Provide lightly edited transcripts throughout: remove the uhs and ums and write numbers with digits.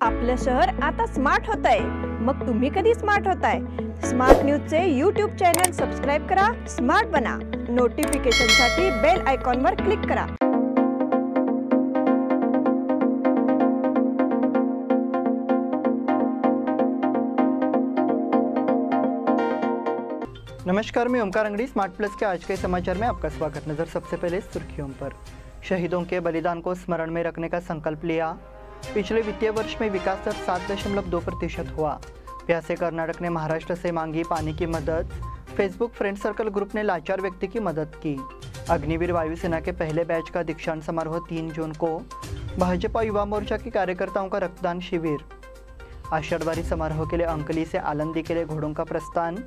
आपलं शहर आता स्मार्ट होत आहे. मग तुम्ही कधी स्मार्ट होताय? स्मार्ट न्यूजचे यूट्यूब चॅनल सबस्क्राइब करा, स्मार्ट बना. नोटिफिकेशनसाठी बेल आयकॉनवर क्लिक करा. नमस्कार, मैं ओमकार अंगड़ी स्मार्ट प्लस के आज के समाचार में आपका स्वागत. नजर सबसे पहले सुर्खियों पर. शहीदों के बलिदान को स्मरण में रखने का संकल्प लिया. पिछले वित्तीय वर्ष में विकास दर 7.2% हुआ. प्यासे कर्नाटक ने महाराष्ट्र से मांगी पानी की मदद. फेसबुक फ्रेंड सर्कल ग्रुप ने लाचार व्यक्ति की मदद की. अग्निवीर वायुसेना के पहले बैच का दीक्षांत समारोह 3 जून को. भाजपा युवा मोर्चा के कार्यकर्ताओं का रक्तदान शिविर. आषाढ़वारी समारोह के लिए अंकली से आलंदी के लिए घोड़ों का प्रस्थान.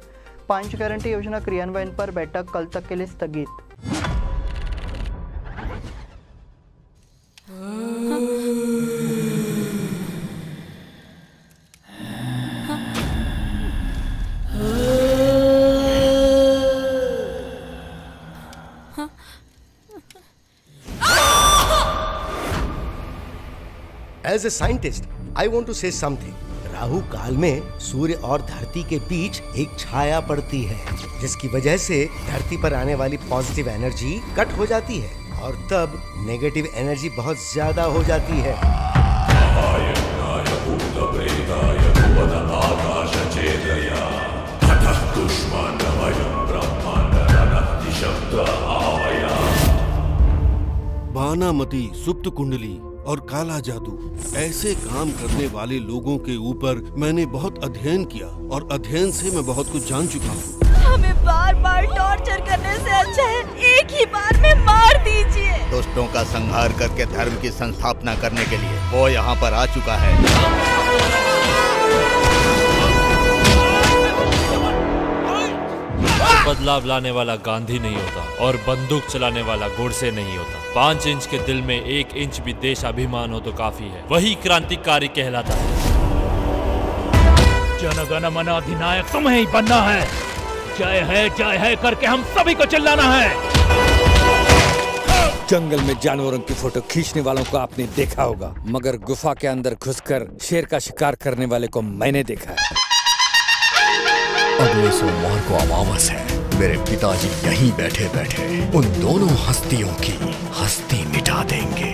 5 गारंटी योजना क्रियान्वयन पर बैठक कल तक के लिए स्थगित. As a scientist, I want to say something. Rahu काल में सूर्य और धरती के बीच एक छाया पड़ती है, जिसकी वजह से धरती पर आने वाली पॉजिटिव एनर्जी कट हो जाती है और तब नेगेटिव एनर्जी बहुत ज्यादा हो जाती है. बानामती, सुप्त कुंडली और काला जादू ऐसे काम करने वाले लोगों के ऊपर मैंने बहुत अध्ययन किया और अध्ययन से मैं बहुत कुछ जान चुका हूँ. हमें बार बार टॉर्चर करने से अच्छा है एक ही बार में मार दीजिए. दुष्टों का संहार करके धर्म की संस्थापना करने के लिए वो यहाँ पर आ चुका है. बदलाव लाने वाला गांधी नहीं होता और बंदूक चलाने वाला गोडसे नहीं होता. 5 इंच के दिल में 1 इंच भी देश अभिमान हो तो काफी है. वही क्रांतिकारी कहलाता है. जनगण मन अधिनायक तुम्हें ही बनना है. जय है करके हम सभी को चिल्लाना है. जंगल में जानवरों की फोटो खींचने वालों को आपने देखा होगा, मगर गुफा के अंदर घुसकर शेर का शिकार करने वाले को मैंने देखा है. अगले सोमवार को अमावस है. मेरे पिताजी यहीं बैठे बैठे उन दोनों हस्तियों की हस्ती मिटा देंगे.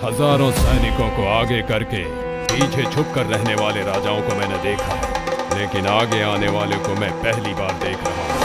हजारों सैनिकों को आगे करके पीछे छुपकर रहने वाले राजाओं को मैंने देखा है, लेकिन आगे आने वाले को मैं पहली बार देख रहा हूं.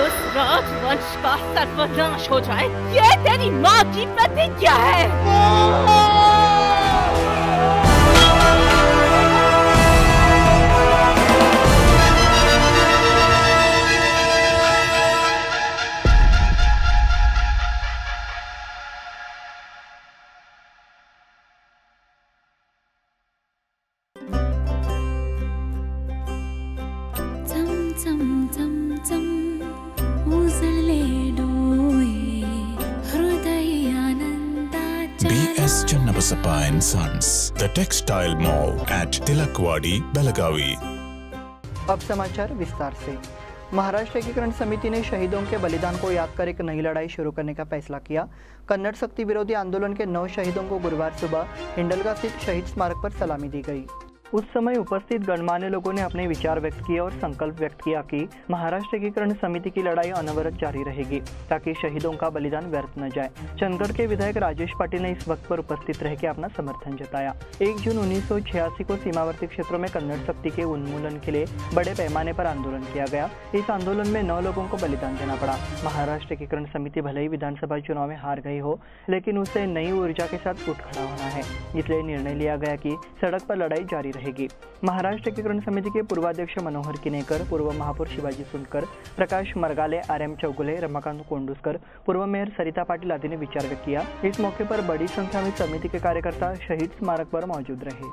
उस राजवंश का सर्वनाश हो जाए, ये तेरी माँ की प्रतिज्ञा है. BS Channabasappa and Sons, the textile mall at Tilakvadi, Belagavi. अब समाचार विस्तार से. महाराष्ट्र एकीकरण समिति ने शहीदों के बलिदान को याद कर एक नई लड़ाई शुरू करने का फैसला किया. कन्नड़ शक्ति विरोधी आंदोलन के 9 शहीदों को गुरुवार सुबह हिंडलगा स्थित शहीद स्मारक पर सलामी दी गई. उस समय उपस्थित गणमान्य लोगों ने अपने विचार व्यक्त किए और संकल्प व्यक्त किया कि महाराष्ट्र एकीकरण समिति की लड़ाई अनवरत जारी रहेगी ताकि शहीदों का बलिदान व्यर्थ न जाए. चंदगढ़ के विधायक राजेश पाटिल ने इस वक्त पर उपस्थित रह के अपना समर्थन जताया. 1 जून 1986 को सीमावर्ती क्षेत्रों में कन्नड़ शक्ति के उन्मूलन के लिए बड़े पैमाने पर आंदोलन किया गया. इस आंदोलन में 9 लोगों को बलिदान देना पड़ा. महाराष्ट्र एकीकरण समिति भले ही विधानसभा चुनाव में हार गई हो, लेकिन उसे नई ऊर्जा के साथ उठ खड़ा होना है. इसलिए निर्णय लिया गया कि सड़क पर लड़ाई जारी रहेगी। महाराष्ट्र एकीकरण समिति के पूर्वाध्यक्ष मनोहर किनेकर, पूर्व महापौर शिवाजी सुनकर, प्रकाश मरगाले, RM चौगुले, रमाकांत कोंडुस्कर, पूर्व मेयर सरिता पाटिल आदि ने विचार व्यक्त किया। इस मौके पर बड़ी संख्या में समिति के कार्यकर्ता शहीद स्मारक पर मौजूद रहे।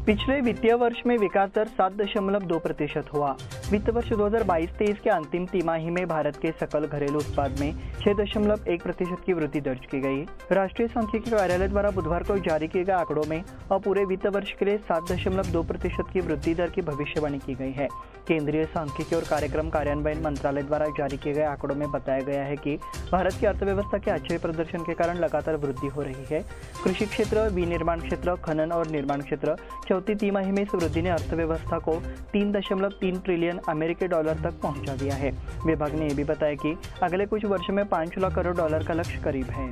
पिछले वित्तीय वर्ष में विकास दर 7.2% हुआ। वित्त वर्ष 2022-23 के अंतिम तिमाही में भारत के सकल घरेलू उत्पाद में 6.1% की वृद्धि दर्ज की गई। राष्ट्रीय सांख्यिकी कार्यालय द्वारा बुधवार को जारी किए गए आंकड़ों में पूरे वित्त वर्ष के लिए 7.2% की वृद्धि दर की भविष्यवाणी की गई है। केंद्रीय सांख्यिकी और कार्यक्रम कार्यान्वयन मंत्रालय द्वारा जारी किए गए आंकड़ों में बताया गया है कि भारत की अर्थव्यवस्था के अच्छे प्रदर्शन के कारण लगातार वृद्धि हो रही है। कृषि क्षेत्र, विनिर्माण क्षेत्र, खनन और निर्माण क्षेत्र चौथी तिमाही में इस वृद्धि ने अर्थव्यवस्था को 3.3 ट्रिलियन अमेरिकी डॉलर तक पहुंचा दिया है। विभाग ने यह भी बताया कि अगले कुछ वर्षों में 5 लाख करोड़ डॉलर का लक्ष्य करीब है।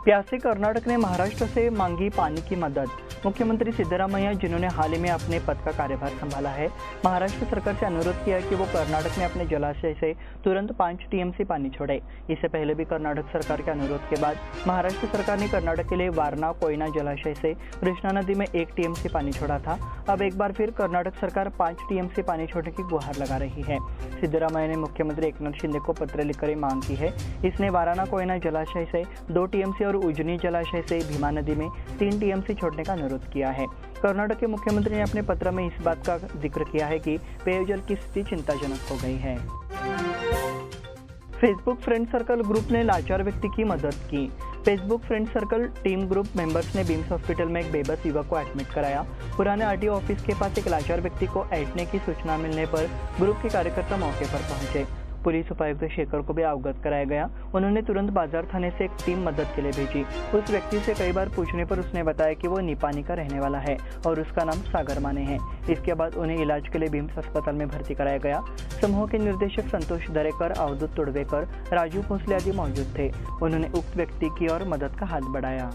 प्यासे कर्नाटक ने महाराष्ट्र से मांगी पानी की मदद। मुख्यमंत्री सिद्धरामैया, जिन्होंने हाल ही में अपने पद का कार्यभार संभाला है, महाराष्ट्र सरकार से अनुरोध किया कि वो कर्नाटक में अपने जलाशय से तुरंत 5 TMC पानी छोड़े। इससे पहले भी कर्नाटक सरकार के अनुरोध के बाद महाराष्ट्र सरकार ने कर्नाटक के लिए वारणा कोयना जलाशय से कृष्णा नदी में 1 TMC पानी छोड़ा था। अब एक बार फिर कर्नाटक सरकार 5 TMC पानी छोड़ने की गुहार लगा रही है। सिद्धरामैया ने मुख्यमंत्री एकनाथ शिंदे को पत्र लिखकर मांग की है। इसने वारणा कोयना जलाशय से 2 TMC और उजनी जलाशय से भीमा नदी में 3 TMC छोड़ने का अनुरोध किया है। कर्नाटक के मुख्यमंत्री ने अपने पत्र में इस बात का जिक्र किया है कि पेयजल की स्थिति चिंताजनक हो गई है। फेसबुक फ्रेंड सर्कल ग्रुप ने लाचार व्यक्ति की मदद की। Facebook friend circle team group members ने बीम्स हॉस्पिटल में एक बेबस युवक को एडमिट कराया। पुराने RTO ऑफिस के पास एक लाचार व्यक्ति को ऐंठने की सूचना मिलने पर ग्रुप के कार्यकर्ता मौके पर पहुंचे। पुलिस उपायुक्त शेखर को भी अवगत कराया गया। उन्होंने तुरंत बाजार थाने से एक टीम मदद के लिए भेजी। उस व्यक्ति से कई बार पूछने पर उसने बताया कि वो निपानी का रहने वाला है और उसका नाम सागर माने है। इसके बाद उन्हें इलाज के लिए बीम्स अस्पताल में भर्ती कराया गया। समूह के निर्देशक संतोष दरेकर, अवधूत तुड़वेकर, राजू भोसले आदि मौजूद थे। उन्होंने उक्त व्यक्ति की ओर मदद का हाथ बढ़ाया।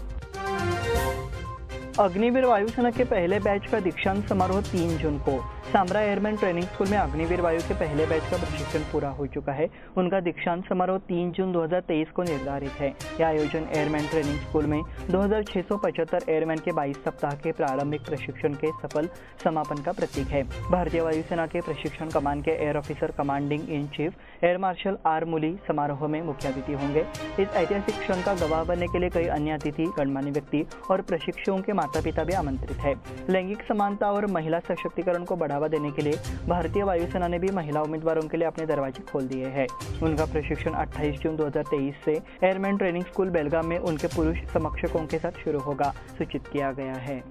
अग्निवीर वायुसेना के पहले बैच का दीक्षांत समारोह 3 जून को। सामरा एयरमैन ट्रेनिंग स्कूल में अग्निवीर वायु के पहले बैच का प्रशिक्षण पूरा हो चुका है। उनका दीक्षांत समारोह 3 जून 2023 को निर्धारित है। यह आयोजन एयरमैन ट्रेनिंग स्कूल में 2675 एयरमैन के 22 सप्ताह के प्रारंभिक प्रशिक्षण के सफल समापन का प्रतीक है। भारतीय वायुसेना के प्रशिक्षण कमान के air officer commanding in chief air marshal R मुली समारोह में मुख्य अतिथि होंगे। इस ऐतिहासिक क्षण का गवाह बनने के लिए कई अन्य अतिथि, गणमान्य व्यक्ति और प्रशिक्षुओं के माता पिता भी आमंत्रित है। लैंगिक समानता और महिला सशक्तिकरण को बढ़ावा देने के लिए भारतीय वायुसेना ने भी महिला उम्मीदवारों के लिए अपने दरवाजे खोल दिए हैं। उनका प्रशिक्षण 28 जून 2023 से एयरमैन ट्रेनिंग स्कूल बेलगाम में उनके पुरुष समकक्षकों के साथ शुरू होगा, सूचित किया गया है।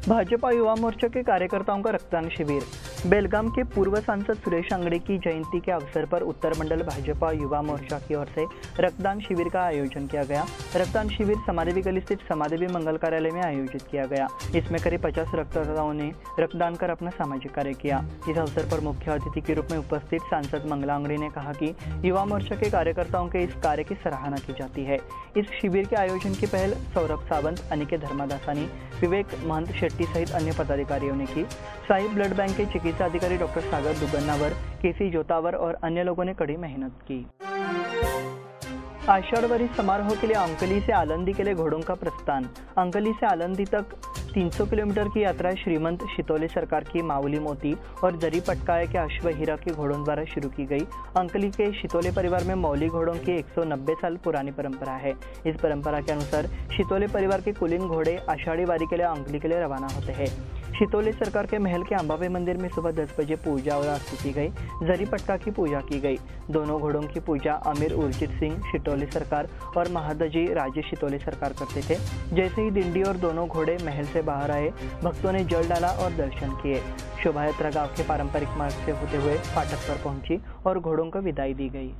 भाजपा युवा मोर्चा के कार्यकर्ताओं का रक्तदान शिविर। बेलगाम के पूर्व सांसद सुरेश अंगड़ी की जयंती के अवसर पर उत्तर मंडल भाजपा युवा मोर्चा की ओर से रक्तदान शिविर का आयोजन किया गया। रक्तदान शिविर समादेवी गली स्थित समादेवी मंगल कार्यालय में आयोजित किया गया। इसमें करीब 50 रक्तदाताओं ने रक्तदान कर अपना सामाजिक कार्य किया। इस अवसर पर मुख्य अतिथि के रूप में उपस्थित सांसद मंगला अंगड़ी ने कहा कि युवा मोर्चा के कार्यकर्ताओं के इस कार्य की सराहना की जाती है। इस शिविर के आयोजन की पहल सौरभ सावंत, अनिकेत धर्मादासानी, विवेक महंत शेट्टी सहित अन्य पदाधिकारियों ने की। साई ब्लड बैंक के चिकित्सा अधिकारी डॉक्टर सागर दुगन्नावर, केसी जोतावर और अन्य लोगों ने कड़ी मेहनत की। आषाढ़वारी समारोह के लिए अंकली से आलंदी के लिए घोड़ों का प्रस्थान। अंकली से आलंदी तक 300 किलोमीटर की यात्रा श्रीमंत शितोले सरकार की माउली मोती और जरी पटकाया के अश्व हीरा के घोड़ों द्वारा शुरू की गई। अंकली के शितोले परिवार में मौली घोड़ों की 190 साल पुरानी परंपरा है। इस परंपरा के अनुसार शितोले परिवार के कुलीन घोड़े आषाढ़ी वारी के लिए अंकली के लिए रवाना होते हैं। शितोले सरकार के महल के अंबाबे मंदिर में सुबह 10 बजे पूजा और आरती की गई। जरी पटका की पूजा की गई। दोनों घोड़ों की पूजा अमीर उर्जित सिंह शितोले सरकार और महादजी राजेश शितोले सरकार करते थे। जैसे ही दिंडी और दोनों घोड़े महल से बाहर आए, भक्तों ने जल डाला और दर्शन किए। शोभा यात्रा गांव के पारंपरिक मार्ग से होते हुए फाटक पर पहुंची और घोड़ों को विदाई दी गई।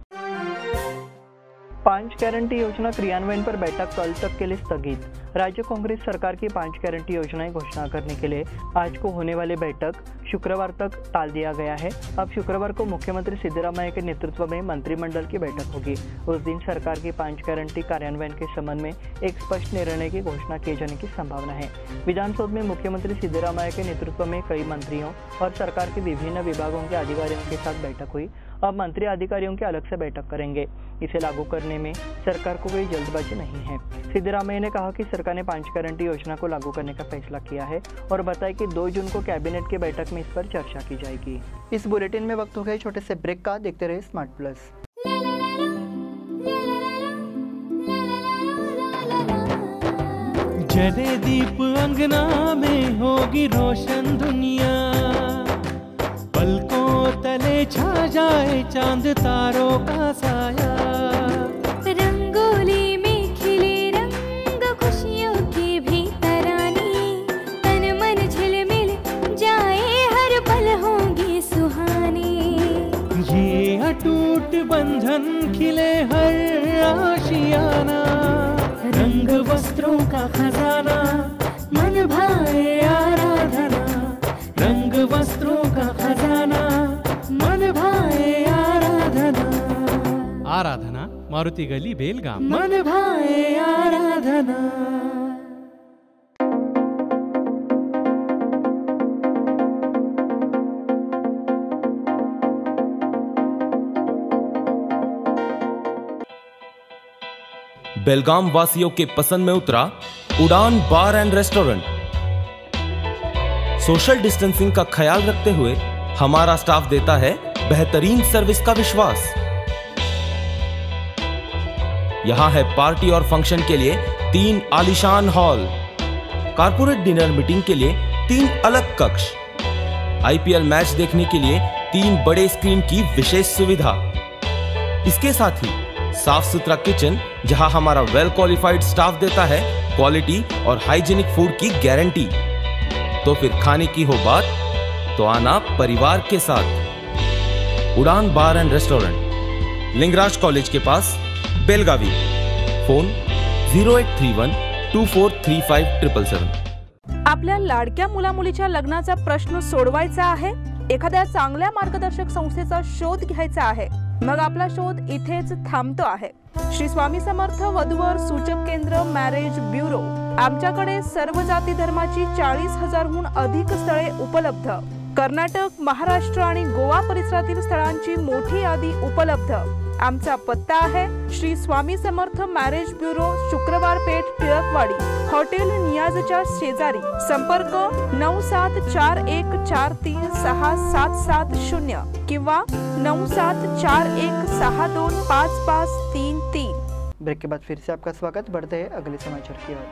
5 गारंटी योजना क्रियान्वयन पर बैठक कल तक के लिए स्थगित। राज्य कांग्रेस सरकार की 5 गारंटी योजनाएं घोषणा करने के लिए आज को होने वाली बैठक शुक्रवार तक टाल दिया गया है। अब शुक्रवार को मुख्यमंत्री सिद्धरामैया के नेतृत्व में मंत्रिमंडल की बैठक होगी। उस दिन सरकार की 5 गारंटी कार्यान्वयन के संबंध में एक स्पष्ट निर्णय की घोषणा किए जाने की संभावना है। विधानसभा में मुख्यमंत्री सिद्धरामैया के नेतृत्व में कई मंत्रियों और सरकार के विभिन्न विभागों के अधिकारियों के साथ बैठक हुई। अब मंत्री अधिकारियों की अलग से बैठक करेंगे। इसे लागू करने में सरकार को कोई जल्दबाजी नहीं है। सिद्धरामैया ने कहा कि सरकार ने 5 गारंटी योजना को लागू करने का फैसला किया है और बताया कि 2 जून को कैबिनेट की बैठक में इस पर चर्चा की जाएगी। इस बुलेटिन में वक्त हो गया छोटे से ब्रेक का। देखते रहे स्मार्ट प्लस। जले दीप अंगना में होगी रोशन दुनिया, पलकों तले छा जाए चांद तारों का साया, रंगोली में खिले रंग खुशियों की भी तरानी, तन मन झिलमिल जाए हर पल होंगी सुहानी, ये अटूट बंधन खिले हर आशियाना, रंग वस्त्रों का खजाना मन भाए आराधना, रंग वस्त्रों का खजाना मन भाए आराधना। आराधना मारुति गली बेलगाम। मन भाए आराधना। बेलगाम वासियों के पसंद में उतरा उड़ान बार एंड रेस्टोरेंट। सोशल डिस्टेंसिंग का ख्याल रखते हुए हमारा स्टाफ देता है बेहतरीन सर्विस का विश्वास। यहां है पार्टी और फंक्शन के लिए 3 आलीशान हॉल, कारपोरेट डिनर मीटिंग के लिए 3 अलग कक्ष, IPL मैच देखने के लिए 3 बड़े स्क्रीन की विशेष सुविधा। इसके साथ ही साफ सुथरा किचन जहां हमारा वेल क्वालिफाइड स्टाफ देता है क्वालिटी और हाइजीनिक फूड की गारंटी। तो फिर खाने की हो बात तो आना परिवार के साथ। उड़ान बार एंड रेस्टोरेंट, लिंगराज कॉलेज के पास, बेलगावी। फोन 0831 2435 777। आपल्या लाडक्या मुला मुलीच्या लग्नाचा प्रश्न सोडवायचा आहे, एखाद्या चांगल्या मार्गदर्शक संस्थेचा शोध घ्यायचा आहे, मग आपला शोध इथेच थांबतो आहे। श्री स्वामी समर्थ वधूवर सूचक केंद्र मॅरेज ब्युरो। आमच्याकडे सर्व जाती धर्माची 40,000हून अधिक स्थळे उपलब्ध। कर्नाटक, महाराष्ट्र आणि गोवा परिसरातील स्थळांची मोठी यादी उपलब्ध। आमचा पत्ता आहे श्री स्वामी समर्थ मॅरेज ब्युरो, शुक्रवार पेठ, टिळकवाडी, हॉटेल नियाजच्या शेजारी। संपर्क 9741436770 किंवा 9741625533। ब्रेक के बाद फिर से आपका स्वागत। बढ़ते हैं अगले समाचार की ओर।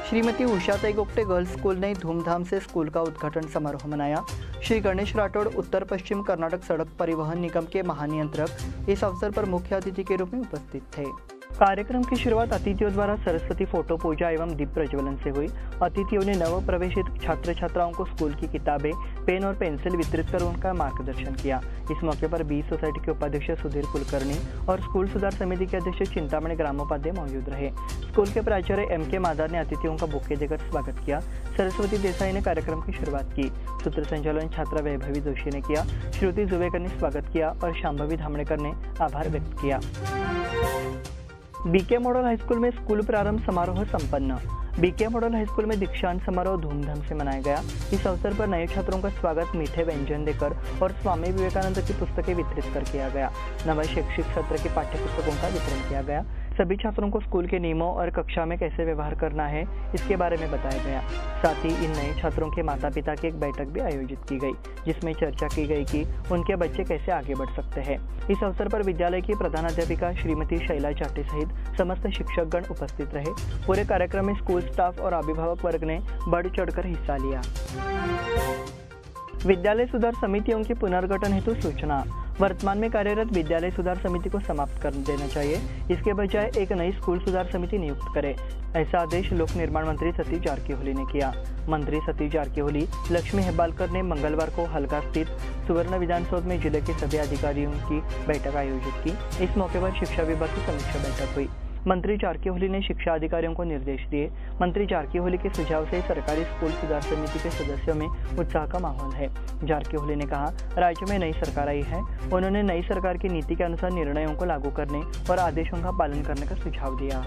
श्रीमती उषाताई गोप्टे गर्ल्स स्कूल ने धूमधाम से स्कूल का उद्घाटन समारोह मनाया। श्री गणेश राठौड़ उत्तर पश्चिम कर्नाटक सड़क परिवहन निगम के महानियंत्रक इस अवसर पर मुख्य अतिथि के रूप में उपस्थित थे। कार्यक्रम की शुरुआत अतिथियों द्वारा सरस्वती फोटो पूजा एवं दीप प्रज्वलन से हुई। अतिथियों ने नव प्रवेशित छात्र छात्राओं को स्कूल की किताबें, पेन और पेंसिल वितरित कर उनका मार्गदर्शन किया। इस मौके पर बी सोसाइटी के उपाध्यक्ष सुधीर कुलकर्णी और स्कूल सुधार समिति के अध्यक्ष चिंतामणि ग्रामोपाध्याय मौजूद रहे। स्कूल के प्राचार्य MK मादार ने अतिथियों का बुके देकर स्वागत किया। सरस्वती देसाई ने कार्यक्रम की शुरुआत की। सूत्र संचालन छात्रा वैभवी जोशी ने किया। श्रुति जुवेकर ने स्वागत किया और शांभवी धामणेकर ने आभार व्यक्त किया। BK मॉडल हाईस्कूल में स्कूल प्रारंभ समारोह संपन्न। BK मॉडल हाईस्कूल में दीक्षांत समारोह धूमधाम से मनाया गया। इस अवसर पर नए छात्रों का स्वागत मीठे व्यंजन देकर और स्वामी विवेकानंद की पुस्तकें वितरित कर किया गया। नए शैक्षिक सत्र के पाठ्य पुस्तकों का वितरण किया गया। सभी छात्रों को स्कूल के नियमों और कक्षा में कैसे व्यवहार करना है इसके बारे में बताया गया। साथ ही इन नए छात्रों के माता पिता की एक बैठक भी आयोजित की गई, जिसमें चर्चा की गई कि उनके बच्चे कैसे आगे बढ़ सकते हैं। इस अवसर पर विद्यालय की प्रधानाध्यापिका श्रीमती शैला चाटे सहित समस्त शिक्षकगण उपस्थित रहे। पूरे कार्यक्रम में स्कूल स्टाफ और अभिभावक वर्ग ने बढ़ चढ़कर हिस्सा लिया। विद्यालय सुधार समितियों की पुनर्गठन हेतु सूचना। वर्तमान में कार्यरत विद्यालय सुधार समिति को समाप्त कर देना चाहिए। इसके बजाय एक नई स्कूल सुधार समिति नियुक्त करे। ऐसा आदेश लोक निर्माण मंत्री सतीश जारकीहोली ने किया। मंत्री सतीश जारकीहोली लक्ष्मी हेब्बालकर ने मंगलवार को हल्का स्थित सुवर्ण विधानसौध में जिले के सभी अधिकारियों की बैठक आयोजित की। इस मौके पर शिक्षा विभाग की समीक्षा बैठक हुई। मंत्री जारकीहोली ने शिक्षा अधिकारियों को निर्देश दिए। मंत्री जारकीहोली के सुझाव से सरकारी स्कूल सुधार समिति के सदस्यों में उत्साह का माहौल है। जारकीहोली ने कहा, राज्य में नई सरकार आई है। उन्होंने नई सरकार की नीति के अनुसार निर्णयों को लागू करने और आदेशों का पालन करने का सुझाव दिया।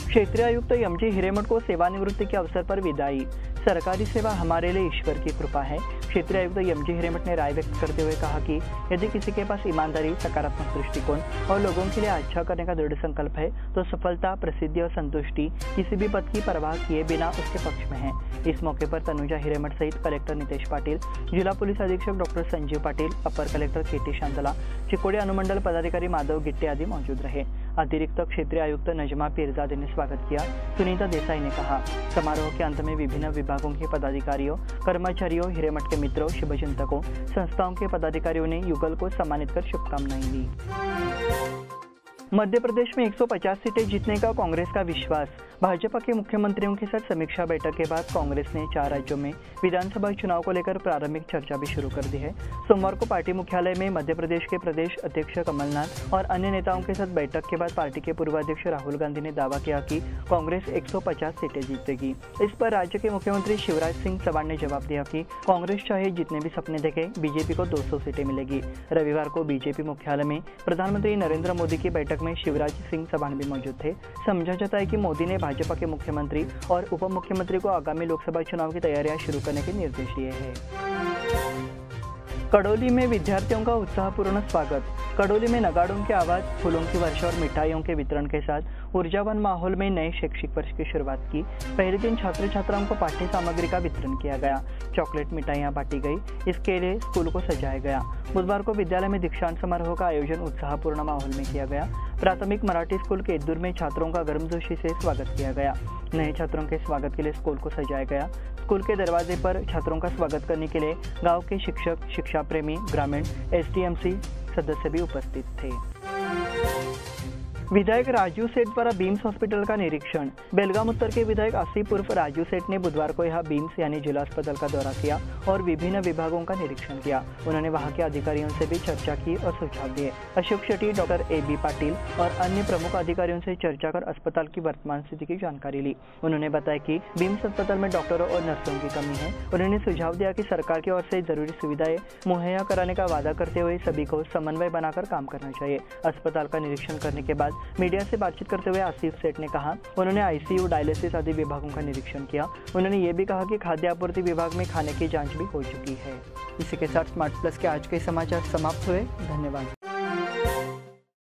क्षेत्रीय आयुक्त एमजी हिरेमठ को सेवानिवृत्ति के अवसर पर विदाई। सरकारी सेवा हमारे लिए ईश्वर की कृपा है। क्षेत्रीय आयुक्त एमजी हिरेमठ ने राय व्यक्त करते हुए कहा कि यदि किसी के पास ईमानदारी, सकारात्मक दृष्टिकोण और लोगों के लिए अच्छा करने का दृढ़ संकल्प है तो सफलता, प्रसिद्धि और संतुष्टि किसी भी पद की परवाह किए बिना उसके पक्ष में है। इस मौके पर तनुजा हिरेमठ सहित कलेक्टर नितेश पाटिल, जिला पुलिस अधीक्षक डॉक्टर संजीव पाटिल, अपर कलेक्टर केटी शांतला, चिकोड़ी अनुमंडल पदाधिकारी माधव गिट्टे आदि मौजूद रहे। अतिरिक्त क्षेत्रीय आयुक्त नजमा पीरजादे ने स्वागत किया। सुनीता देसाई ने कहा, समारोह के अंत में विभिन्न विभागों के पदाधिकारियों, कर्मचारियों, हिरेमठ के मित्रों, शुभचिंतकों, संस्थाओं के पदाधिकारियों ने युगल को सम्मानित कर शुभकामनाएं दी। मध्य प्रदेश में 150 सीटें जीतने का कांग्रेस का विश्वास। भाजपा के मुख्यमंत्रियों के साथ समीक्षा बैठक के बाद कांग्रेस ने 4 राज्यों में विधानसभा चुनाव को लेकर प्रारंभिक चर्चा भी शुरू कर दी है। सोमवार को पार्टी मुख्यालय में मध्य प्रदेश के प्रदेश अध्यक्ष कमलनाथ और अन्य नेताओं के साथ बैठक के बाद पार्टी के पूर्व अध्यक्ष राहुल गांधी ने दावा किया कि कांग्रेस 150 सीटें जीतेगी। इस पर राज्य के मुख्यमंत्री शिवराज सिंह चौहान ने जवाब दिया कि कांग्रेस चाहे जितने भी सपने देखे, बीजेपी को 200 सीटें मिलेगी। रविवार को बीजेपी मुख्यालय में प्रधानमंत्री नरेंद्र मोदी की बैठक में शिवराज सिंह चौहान भी मौजूद थे। समझा जाता है कि मोदी ने भाजपा के मुख्यमंत्री और उप मुख्यमंत्री को आगामी लोकसभा चुनाव की तैयारियां शुरू करने के निर्देश दिए हैं। कड़ौली में विद्यार्थियों का उत्साहपूर्ण स्वागत। कड़ौली में नगाड़ों की आवाज, फूलों की वर्षा और मिठाइयों के वितरण के साथ ऊर्जावान माहौल में नए शैक्षिक वर्ष की शुरुआत की। पहले दिन छात्र छात्राओं को पाठ्य सामग्री का वितरण किया गया। चॉकलेट मिठाइयां बांटी गई। इसके लिए स्कूल को सजाया गया। बुधवार को विद्यालय में दीक्षांत समारोह का आयोजन उत्साहपूर्ण माहौल में किया गया। प्राथमिक मराठी स्कूल केतदूर में छात्रों का गर्मजोशी से स्वागत किया गया। नए छात्रों के स्वागत के लिए स्कूल को सजाया गया। स्कूल के दरवाजे पर छात्रों का स्वागत करने के लिए गांव के शिक्षक, शिक्षा प्रेमी, ग्रामीण, एसडीएमसी सदस्य भी उपस्थित थे। विधायक राजू सेठ द्वारा बीम्स हॉस्पिटल का निरीक्षण। बेलगाम उत्तर के विधायक आसिफ उर्फ राजू सेठ ने बुधवार को यहां बीम्स यानी जिला अस्पताल का दौरा किया और विभिन्न विभागों का निरीक्षण किया। उन्होंने वहां के अधिकारियों से भी चर्चा की और सुझाव दिए। अशोक शेट्टी, डॉक्टर AB पाटिल और अन्य प्रमुख अधिकारियों से चर्चा कर अस्पताल की वर्तमान स्थिति की जानकारी ली। उन्होंने बताया कि बीम्स अस्पताल में डॉक्टरों और नर्सों की कमी है। उन्होंने सुझाव दिया कि सरकार की ओर से जरूरी सुविधाएं मुहैया कराने का वादा करते हुए सभी को समन्वय बनाकर काम करना चाहिए। अस्पताल का निरीक्षण करने के बाद मीडिया से बातचीत करते हुए आसिफ सेठ ने कहा, उन्होंने ICU, डायलिसिस आदि विभागों का निरीक्षण किया। उन्होंने ये भी कहा कि खाद्य आपूर्ति विभाग में खाने की जांच भी हो चुकी है। इसी के साथ स्मार्ट प्लस के आज के समाचार समाप्त हुए। धन्यवाद।